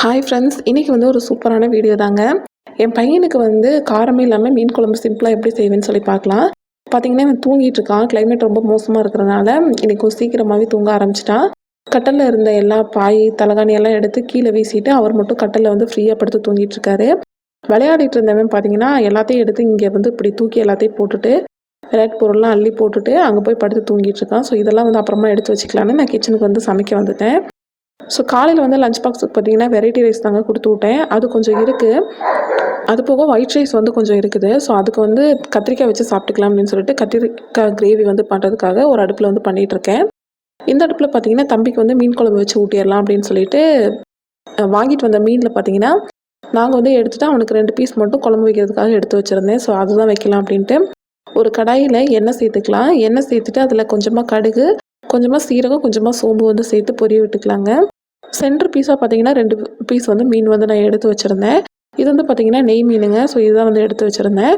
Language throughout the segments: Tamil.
ஹாய் ஃப்ரெண்ட்ஸ், இன்றைக்கி வந்து ஒரு சூப்பரான வீடியோ தாங்க. என் பையனுக்கு வந்து காரமே இல்லாமல் மீன் குழம்பு சிம்பிளாக எப்படி செய்வேன்னு சொல்லி பார்க்கலாம். பார்த்தீங்கன்னா இவன் தூங்கிட்டு இருக்கான். கிளைமேட் ரொம்ப மோசமாக இருக்கிறனால இன்றைக்கி சீக்கிரமாகவே தூங்க ஆரம்பிச்சிட்டான். கட்டலில் இருந்த எல்லா பாய் தலகாணி எல்லாம் எடுத்து கீழே வீசிட்டு அவர் மட்டும் கட்டலில் வந்து ஃப்ரீயாக படுத்து தூங்கிட்டு இருக்காரு. விளையாடிட்டு இருந்தவன் பார்த்தீங்கன்னா எல்லாத்தையும் எடுத்து இங்கே வந்து இப்படி தூக்கி எல்லாத்தையும் போட்டுட்டு விளையாட்டு பொருள்லாம் அள்ளி போட்டுட்டு அங்கே போய் படுத்து தூங்கிட்டு இருக்கான். ஸோ இதெல்லாம் வந்து அப்புறமா எடுத்து வச்சுக்கலான்னு நான் கிச்சனுக்கு வந்து சமைக்க வந்துட்டேன். ஸோ காலையில் வந்து லஞ்ச் பாக்ஸுக்கு பார்த்தீங்கன்னா வெரைட்டி ரைஸ் தாங்க கொடுத்து விட்டேன். அது கொஞ்சம் இருக்குது. அது போக ஒயிட் ரைஸ் வந்து கொஞ்சம் இருக்குது. ஸோ அதுக்கு வந்து கத்திரிக்காய் வச்சு சாப்பிட்டுக்கலாம் அப்படின்னு சொல்லிட்டு கத்திரிக்காய் கிரேவி வந்து பண்ணுறதுக்காக ஒரு அடுப்பில் வந்து பண்ணிகிட்ருக்கேன். இந்த அடுப்பில் பார்த்தீங்கன்னா தம்பிக்கு வந்து மீன் குழம்பு வச்சு ஊட்டிடலாம் அப்படின்னு சொல்லிட்டு வாங்கிட்டு வந்த மீனில் பார்த்தீங்கன்னா நாங்கள் வந்து எடுத்துகிட்டு அவனுக்கு 2 பீஸ் மட்டும் குழம்பு வைக்கிறதுக்காக எடுத்து வச்சுருந்தேன். ஸோ அதுதான் வைக்கலாம் அப்படின்ட்டு ஒரு கடாயில் எண்ணெய் சேர்த்துக்கலாம். எண்ணெய் சேர்த்துட்டு அதில் கொஞ்சமாக கடுகு, கொஞ்சமாக சீரகம், கொஞ்சமாக சோம்பு வந்து சேர்த்து பொரிய விட்டுக்கலாங்க. சென்டர் பீஸாக பார்த்தீங்கன்னா 2 பீஸ் வந்து மீன் வந்து நான் எடுத்து வச்சுருந்தேன். இது வந்து பார்த்தீங்கன்னா நெய் மீனுங்க. ஸோ இதுதான் வந்து எடுத்து வச்சுருந்தேன்.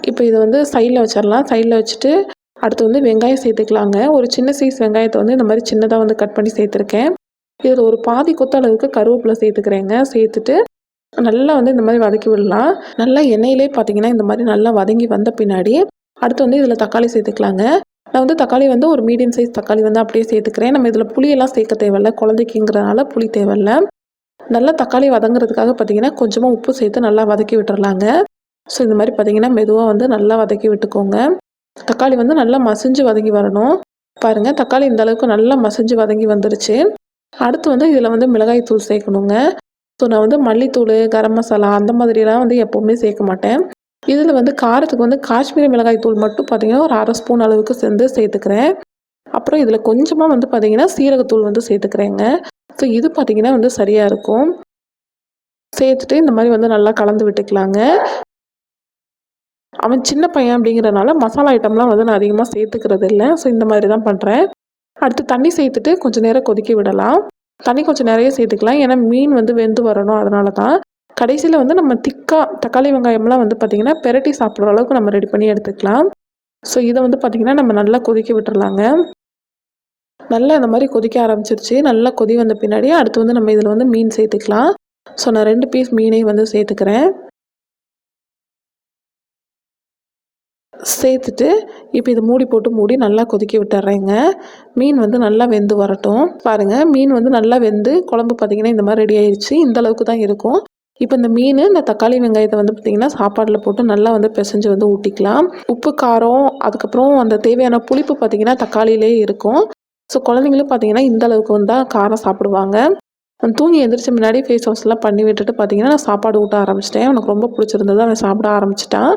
இப்போ இதை வந்து சைடில் வச்சிடலாம். சைடில் வச்சுட்டு அடுத்து வந்து வெங்காயம் சேர்த்துக்கலாங்க. ஒரு சின்ன சைஸ் வெங்காயத்தை வந்து இந்த மாதிரி சின்னதாக வந்து கட் பண்ணி சேர்த்துருக்கேன். இதில் ஒரு பாதி கொத்த அளவுக்கு கருவேப்பிலை சேர்த்துக்கிறேங்க. சேர்த்துட்டு நல்லா வந்து இந்த மாதிரி வதக்கி விடலாம். நல்லா எண்ணெயிலே பார்த்தீங்கன்னா இந்த மாதிரி நல்லா வதங்கி வந்த பின்னாடி அடுத்து வந்து இதில் தக்காளி சேர்த்துக்கலாங்க. நான் வந்து தக்காளி வந்து ஒரு மீடியம் சைஸ் தக்காளி வந்து அப்படியே சேர்த்துக்கிறேன். நம்ம இதில் புளியெல்லாம் சேர்க்க தேவையில்ல, குழந்தைக்குங்கிறனால புளி தேவையில்ல. நல்லா தக்காளி வதங்குறதுக்காக பார்த்தீங்கன்னா கொஞ்சமாக உப்பு சேர்த்து நல்லா வதக்கி விட்டுறலாங்க. ஸோ இந்த மாதிரி பார்த்தீங்கன்னா மெதுவாக வந்து நல்லா வதக்கி விட்டுக்கோங்க. தக்காளி வந்து நல்லா மசிஞ்சு வதங்கி வரணும். பாருங்கள், தக்காளி இந்த அளவுக்கு நல்லா மசிஞ்சு வதங்கி வந்துருச்சு. அடுத்து வந்து இதில் வந்து மிளகாய் தூள் சேர்க்கணுங்க. ஸோ நான் வந்து மல்லித்தூள், கரம் மசாலா அந்த மாதிரிலாம் வந்து எப்போவுமே சேர்க்க மாட்டேன். இதில் வந்து காரத்துக்கு வந்து காஷ்மீரி மிளகாய் தூள் மட்டும் பார்த்திங்கன்னா ஒரு 1/2 ஸ்பூன் அளவுக்கு சேர்த்துக்கிறேன். அப்புறம் இதில் கொஞ்சமாக வந்து பார்த்திங்கன்னா சீரகத்தூள் வந்து சேர்த்துக்கிறேங்க. ஸோ இது பார்த்திங்கன்னா வந்து சரியாக இருக்கும். சேர்த்துட்டு இந்த மாதிரி வந்து நல்லா கலந்து விட்டுக்கலாங்க. அவன் சின்ன பையன் அப்படிங்கிறனால மசாலா ஐட்டம்லாம் வந்து நான் அதிகமாக சேர்த்துக்கிறது இல்லை. ஸோ இந்த மாதிரி தான் பண்ணுறேன். அடுத்து தண்ணி சேர்த்துட்டு கொஞ்சம் நேரம் கொதிக்க விடலாம். தண்ணி கொஞ்சம் நிறைய சேர்த்துக்கலாம். ஏன்னா மீன் வந்து வெந்து வரணும், அதனால தான். கடைசியில் வந்து நம்ம திக்காக தக்காளி வெங்காயம்லாம் வந்து பார்த்திங்கன்னா பெரட்டி சாப்பிட்ற அளவுக்கு நம்ம ரெடி பண்ணி எடுத்துக்கலாம். ஸோ இதை வந்து பார்த்திங்கன்னா நம்ம நல்லா கொதிக்க விட்டுறலாங்க. நல்லா இந்த மாதிரி கொதிக்க ஆரம்பிச்சிருச்சு. நல்லா கொதி வந்த பின்னாடி அடுத்து வந்து நம்ம இதில் வந்து மீன் சேர்த்துக்கலாம். ஸோ நான் 2 பீஸ் மீனையும் வந்து சேர்த்துக்கிறேன். சேர்த்துட்டு இப்போ இதை மூடி போட்டு மூடி நல்லா கொதிக்க விட்டுறேங்க. மீன் வந்து நல்லா வெந்து வரட்டும். பாருங்கள், மீன் வந்து நல்லா வெந்து குழம்பு பார்த்திங்கன்னா இந்த மாதிரி ரெடி ஆயிடுச்சு. இந்த அளவுக்கு தான் இருக்கும். இப்போ இந்த மீன், இந்த தக்காளி வெங்காயத்தை வந்து பார்த்திங்கன்னா சாப்பாடில் போட்டு நல்லா வந்து பிசைஞ்சு வந்து ஊட்டிக்கலாம். உப்பு, காரம், அதுக்கப்புறம் அந்த தேவையான புளிப்பு பார்த்திங்கன்னா தக்காளியிலே இருக்கும். ஸோ குழந்தைங்களும் பார்த்திங்கன்னா இந்த அளவுக்கு வந்தால் காரம் சாப்பிடுவாங்க. தூங்கி எந்திரிச்ச முன்னாடி ஃபேஸ் வாஷ்லாம் பண்ணி விட்டுட்டு பார்த்திங்கன்னா நான் சாப்பாடு ஊட்ட ஆரம்பிச்சிட்டேன். எனக்கு ரொம்ப பிடிச்சிருந்தது, அவன் சாப்பிட ஆரம்பிச்சிட்டான்.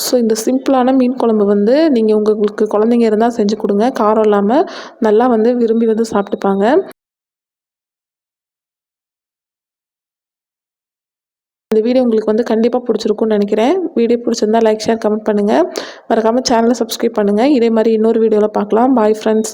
ஸோ இந்த சிம்பிளான மீன் குழம்பு வந்து நீங்கள் உங்களுக்கு குழந்தைங்க இருந்தால் செஞ்சு கொடுங்க. காரம் இல்லாமல் நல்லா வந்து விரும்பி வந்து சாப்பிட்டுப்பாங்க. இந்த வீடியோ உங்களுக்கு வந்து கண்டிப்பாக பிடிச்சிருக்கும்னு நினைக்கிறேன். வீடியோ பிடிச்சிருந்தா லைக், ஷேர், கமெண்ட் பண்ணுங்கள். மறக்காமல் சேனலை சப்ஸ்கிரைப் பண்ணுங்கள். இதே மாதிரி இன்னொரு வீடியோவில் பார்க்கலாம். Bye friends.